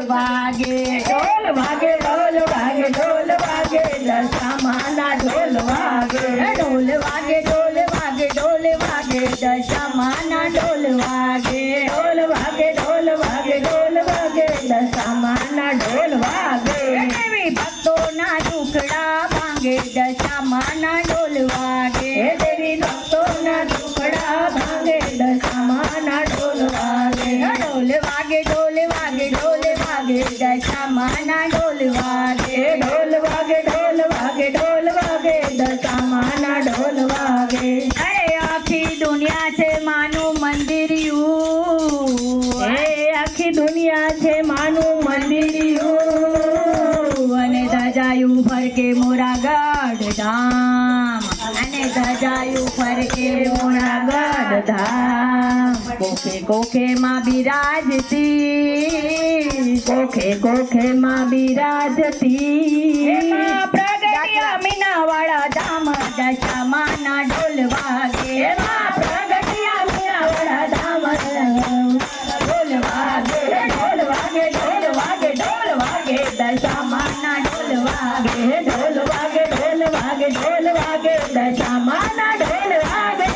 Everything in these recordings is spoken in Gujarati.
વાગે ઢોલ વાગે ઢોલ વાગે ઢોલ વાગે દશામાના ઢોલ વાગે ઢોલ વાગે ઢોલ વાગે ઢોલ વાગે દશામાના ઢોલ વાગે ઢોલ વાગે ઢોલ વાગે ઢોલ વાગે દશામાના ઢોલ વાગે દેવી ભક્તોના દુખડા ભાંગે દશામાના ઢોલ વાગે દેવી ભક્તોના દુખડા ભાંગે દશામાના ઢોલ વાગે ઢોલ વાગે ઢોલ વાગે ઢોલ વાગે દશામાના ઢોલ વાગે ઢોલ વાગે ઢોલ વાગે ઢોલ વાગે દશામાના ઢોલ વાગે અરે આખી દુનિયા છે માનું મંદિરિયું આખી દુનિયા છે માનું મંદિરિયું અને ધજાયું ફરકે મોરાગઢ ધામ અને ધજાયું ફરકે મોરાગઢ ધામ કોખે કોખે માં બિરાજતી કોખે કોખે માં બિરાજતી પ્રગટિયા મીનાવાળા ધામ દશામાના ઢોલ વાગે પ્રગટિયા મીનાવાળા ધામ ઢોલ વાગે ઢોલ વાગે ઢોલ વાગે ઢોલ વાગે દશામાના ઢોલ વાગે ઢોલ વાગે ઢોલ વાગે ઢોલ વાગે દશામાના ઢોલ વાગે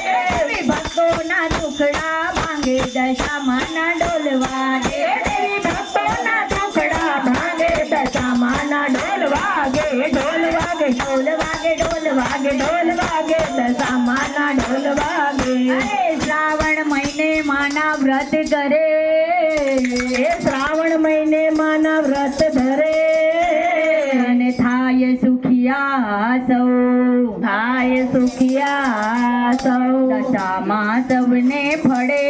ભક્તોના દુખડા ભાંગે દશામાના ઢોલ વાગે દેવી ભક્તોના દુખડા ભાંગે દશામાના ઢોલ વાગે ઢોલ વાગે ઢોલ વાગે ઢોલ વાગે ઢોલ વાગે દશામાના ઢોલ વાગે શ્રાવણ મહિને માના વ્રત કરે શ્રાવણ મહિને માના વ્રત ધરે અને થાય સુખિયા સૌ થાય સુખિયા સૌ દશામાં સૌને ફળે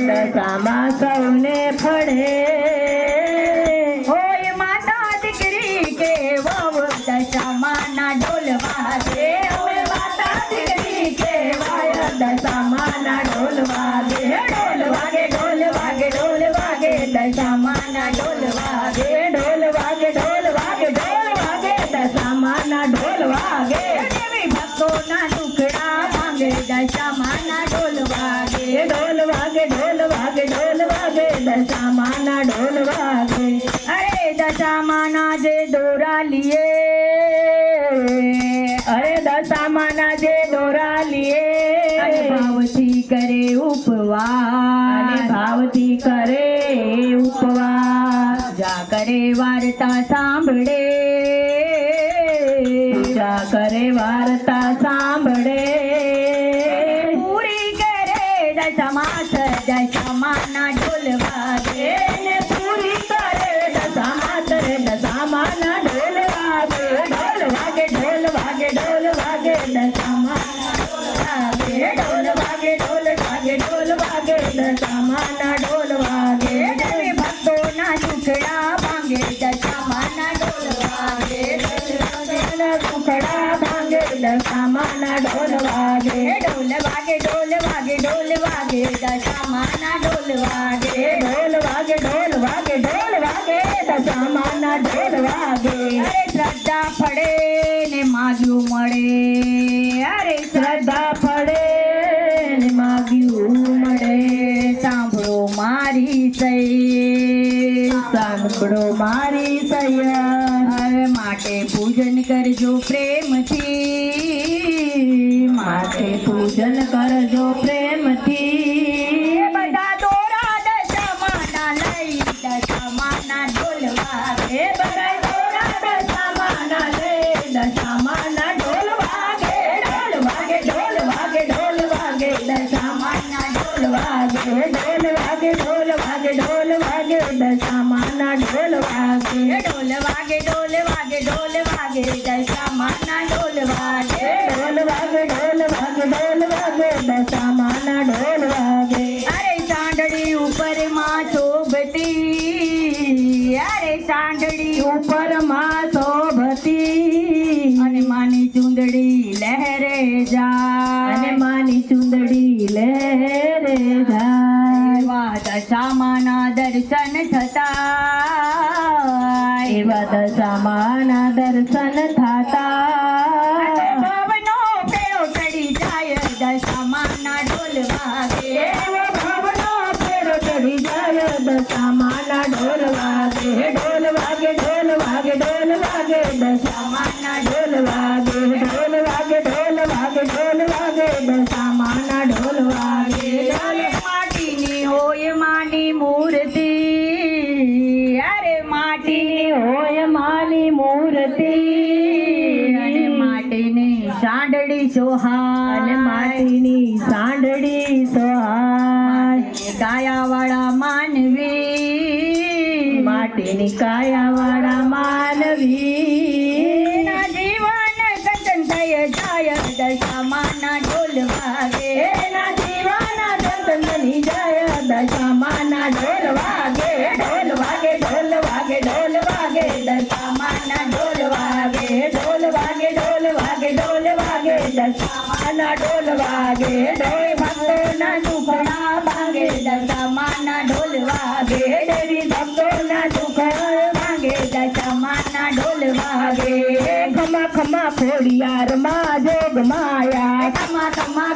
દશામાં સૌને ફળે હોય માતા દીકરી કે વહુ દશામાના ઢોલ વાગે હોય માતા દીકરી કે વાય દશામાના ઢોલ વાગે ઢોલ વાગે ઢોલ વાગે ઢોલ વાગે દશામાના ઢોલ વાગે ઢોલ વાગે ઢોલ વાગે ઢોલ વાગે દશામાના ઢોલ વાગે દેવી ભક્તોના દુખડા ભાંગે દશામાના ઢોલ વાગે ઢોલ વાગે ઢોલ વાગે ઢોલ વાગે દશામાના ઢોલ વાગે અરે દશામાના જે દોરા લીએ અરે દશામાના જે દોરા લીએ ભાવથી કરે ઉપવાસ ભાવથી કરે ઉપવાસ જા કરે વાર્તા સાંભળે જા કરે વાર્તા સાંભળે પૂરી કરે દશામાસ દશામાના ઢોલ વાગે પૂરી કરે દશામાસ દશામાના ઢોલ વાગે ઢોલ વાગે ઢોલ વાગે ઢોલ વાગે દશામાના ઢોલ વાગે ઢોલ વાગે ઢોલ વાગે દશામાના ઢોલ વાગે દેવી ભક્તોના દુખડા ભાંગે દશામાના ઢોલ વાગે દુખડા ભાંગે દશામાના ઢોલ વાગે ઢોલ વાગે ઢોલ વાગે ઢોલ વાગે દશામાના ઢોલ વાગે ઢોલ વાગે ઢોલ વાગે ઢોલ વાગે દશામાના ઢોલ વાગે અરે શ્રદ્ધા ફળે ને માગ્યું મળે અરે શ્રદ્ધા ફળે ને માગ્યું મળે સાંભળો મારી સૈ સાંભળો મારી સૈયર માટે પૂજન કરજો પ્રેમથી માટે પૂજન કરજો પ્રેમથી બધા દોરા દશામાના લઈ દશામાના ઢોલ વાગે બધા દોરા દશામાના લઈ દશામાના ઢોલ વાગે ઢોલ વાગે ઢોલ વાગે ઢોલ વાગે દશામાના ઢોલ વાગે ઢોલ વાગે ઢોલ વાગે ઢોલ વાગે દશામાના ઢોલ વાગે ઢોલ વાગે ઢોલ વાગે ઢોલ વાગે દશામાના ઢોલ વાગે ઢોલ વાગે ઢોલ વાગે ઢોલ વાગે દશામાના ઢોલ વાગે અરે સાંડળી ઉપર માં શોભતી અરે સાંડળી ઉપર માં શોભતી અને માની ચુંદડી લહેરે જાય અને માની ચુંદડી લહેરે જાય દશામાના દર્શન થતા એવા દશામાના દર્શન થતા ભાવનો પેરો ચડી જાય દશામાના ઢોલ વાગે ભાવનો પેરો ચડી જાય દશામાના દશામાના ઢોલ વાગે, ઢોલ વાગે, ઢોલ વાગે, ઢોલ વાગે, દશામાના ઢોલ વાગે, ઢોલ વાગે, ઢોલ વાગે, ઢોલ વાગે, દશામાના ઢોલ વાગે. અરે માટીની હોય માની મૂર્તિ, અરે માટીની હોય માની મૂર્તિ, અને માટીની સાંડળી સોહાય, અને માટીની સાંડળી સોહાય, કાયાવાળા માનવી, માટીની કાયાવાળા માનવી, ના જીવન કંચન થઈ જાય, દશામાના ઢોલ વાગે, ના જીવન કંચન થઈ જાય, દશામાના ઢોલ વાગે, ઢોલ વાગે, ઢોલ વાગે, ઢોલ વાગે, દશામાના ઢોલ વાગે, ઢોલ વાગે, ઢોલ વાગે, ઢોલ વાગે, દશામાના ઢોલ વાગે, ઢોલ ભક્તોના દુખડા ભાગે, દશામાના ઢોલ વાગે, દેવી ભક્તોના દુખડા ભાગે, દશામાના ઢોલ વાગે. ખમા ખમા ખોડિયાર માં જોગ માયા, ખમા ખમા